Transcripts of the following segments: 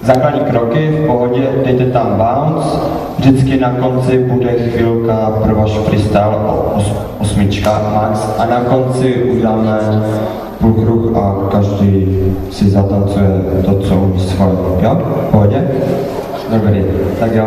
Základní kroky, v pohodě, dejte tam bounce, vždycky na konci bude chvilka pro váš freestyle, osmička max, a na konci uděláme půlkruh a každý si zatancuje to, co umí svoje. Jo? V pohodě? Dobrý, tak jo.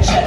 Check.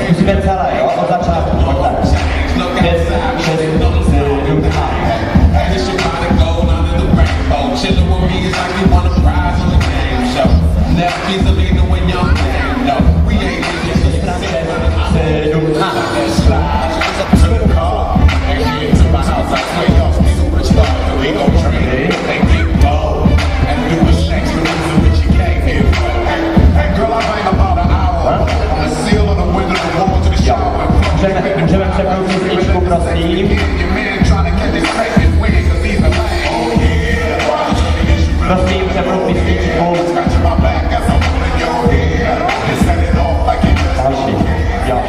Musíme celé, jo? Od začátku, pojďte. 5, 6, 7, 8. Chillin' with me is like we won a prize on the game show. Never easily know when y'all damn no. We ain't just a slide to the car and get to my house. I swear y'all still rich dog. We gon' trade and get low and do a sex with what you came here for. Hey girl, I bang about an hour on the seal of the window, the wall to the shower. Můžeme přepnout písničku, prosím. Prosím, přepnout písničku. Další, jo.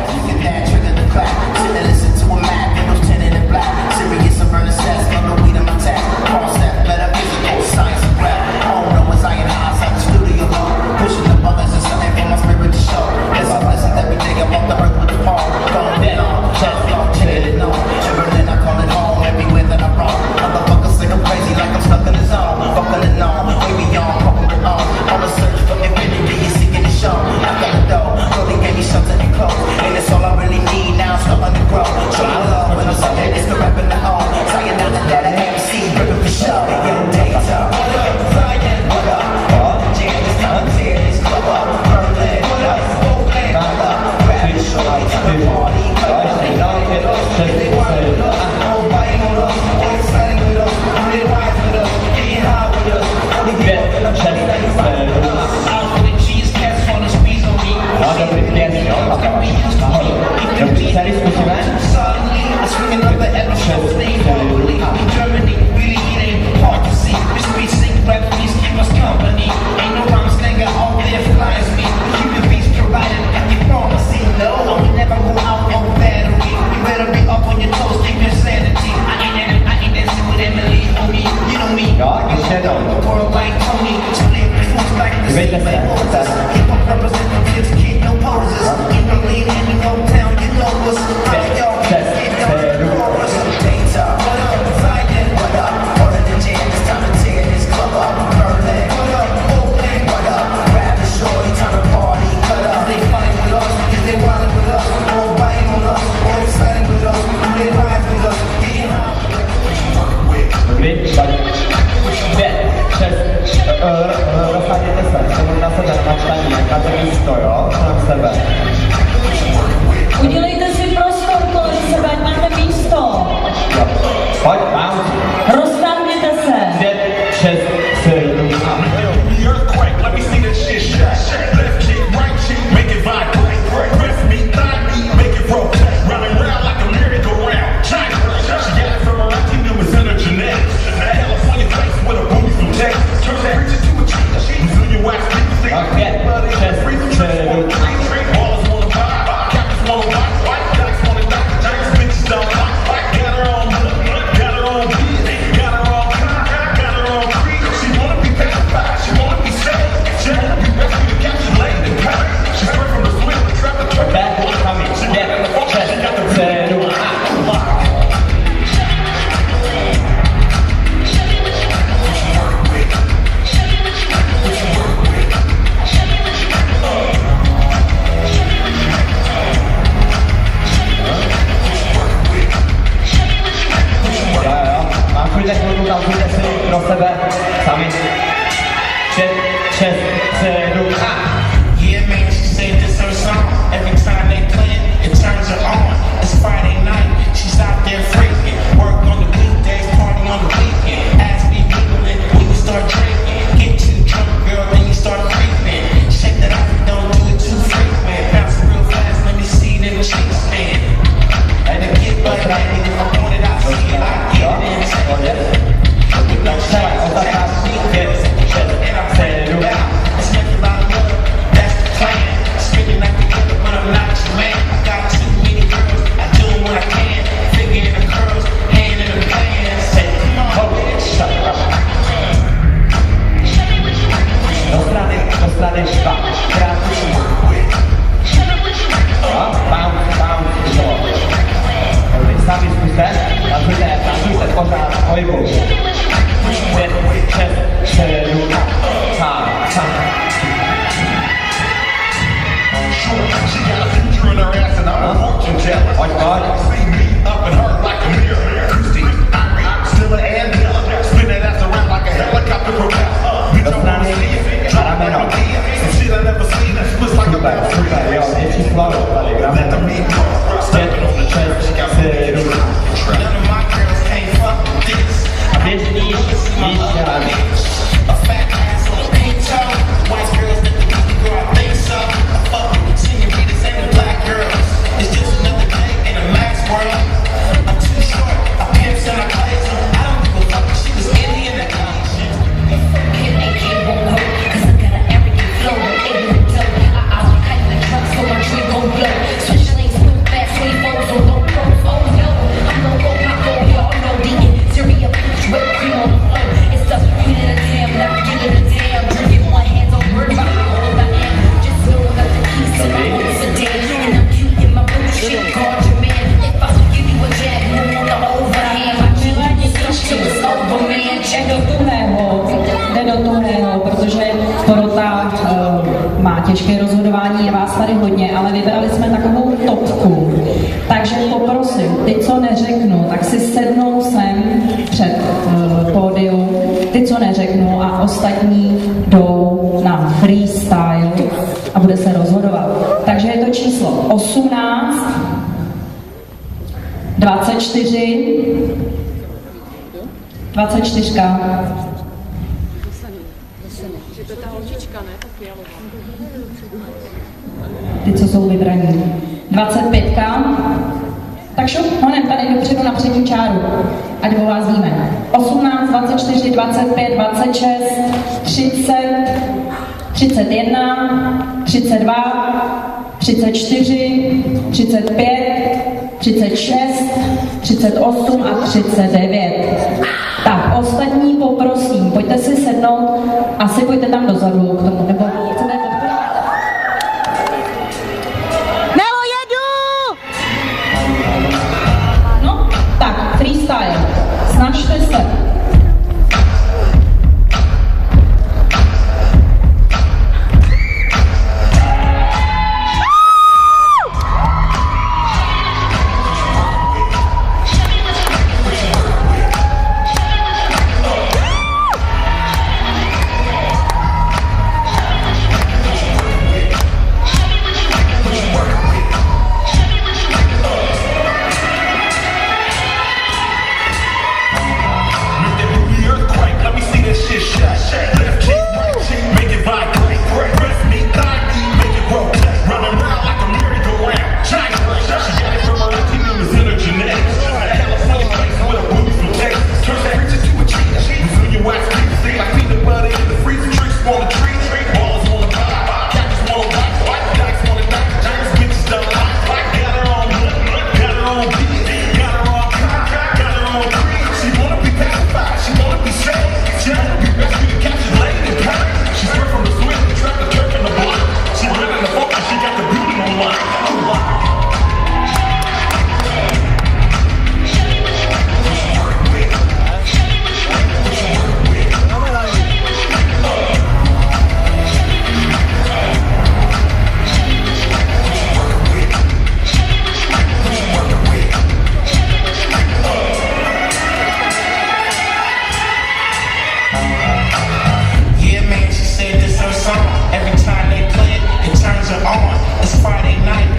Udělejte si prostor kolem sebe, ať máte místo. Pojď, mám. Roztáhněte se. 5, 6, 7, 5, 6, 7, 8. pojď. See me up and hurt like a mirror. Christine, still an and spin that ass around like a helicopter propeller. Bitch, I wanna see it. Drop it on some shit I never seen. That splits like a bat. Super, jo, větší flow, tady Let gramy. the meat go. Stepping on the track, she got me in the trap. None of my girls can't fuck this. A běž níž, žádný. A fat ass on a pink toe. White girls that the people girl, I think so. I fuck with senoritas and the black girls. It's just another day in a max world. I'm too short, I pimps and I plays. I don't give a fuck, she was Indian and Jde do tuhého, protože porota má těžké rozhodování, je vás tady hodně, ale vybrali jsme takovou topku. Takže poprosím, ty, co neřeknu, tak si sednou sem před pódium, ty, co neřeknu, a ostatní jdou na freestyle a bude se rozhodovat. Takže je to číslo 18, 24, 24. Ty, co jsou vybraní. 25. Tak šup, honem tady dopředu na přední čáru. Ať o vás víme. 18, 24, 25, 26, 30, 31, 32, 34, 35, 36, 38 a 39. Tak, ostatní poprosím, pojďte si sednout, asi pojďte tam dozadu k tomu, nebo chcete podporovat? Nelo, jedu! No, tak, freestyle, snažte se. Every time they play it, it turns her on. It's Friday night.